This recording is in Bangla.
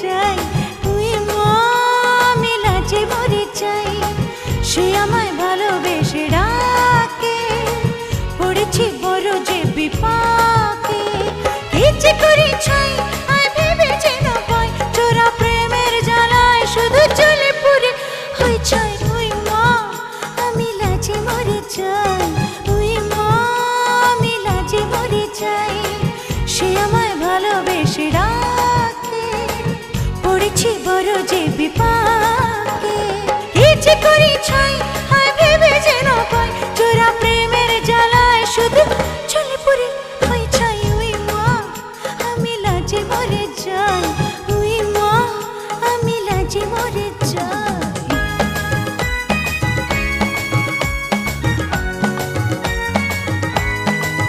চাই, তুই মা আমি লাজে মরে চাই। সে আমায় ভালোবেসে ডাকে, পড়েছি বড় যে বিপাকে। কি যে করি ছাই আয় ভেবে যেন পাই, চোরা প্রেমের জ্বালায় শুধু চলে পুরে হই চাই। তুই মা আমি লাজে মরে চাই, তুই মা আমি লাজে মরে চাই। সে আমায় ভালোবেসে ডাকে, পড়েছি বড় যে বিপাকে। কি যে করি ছাই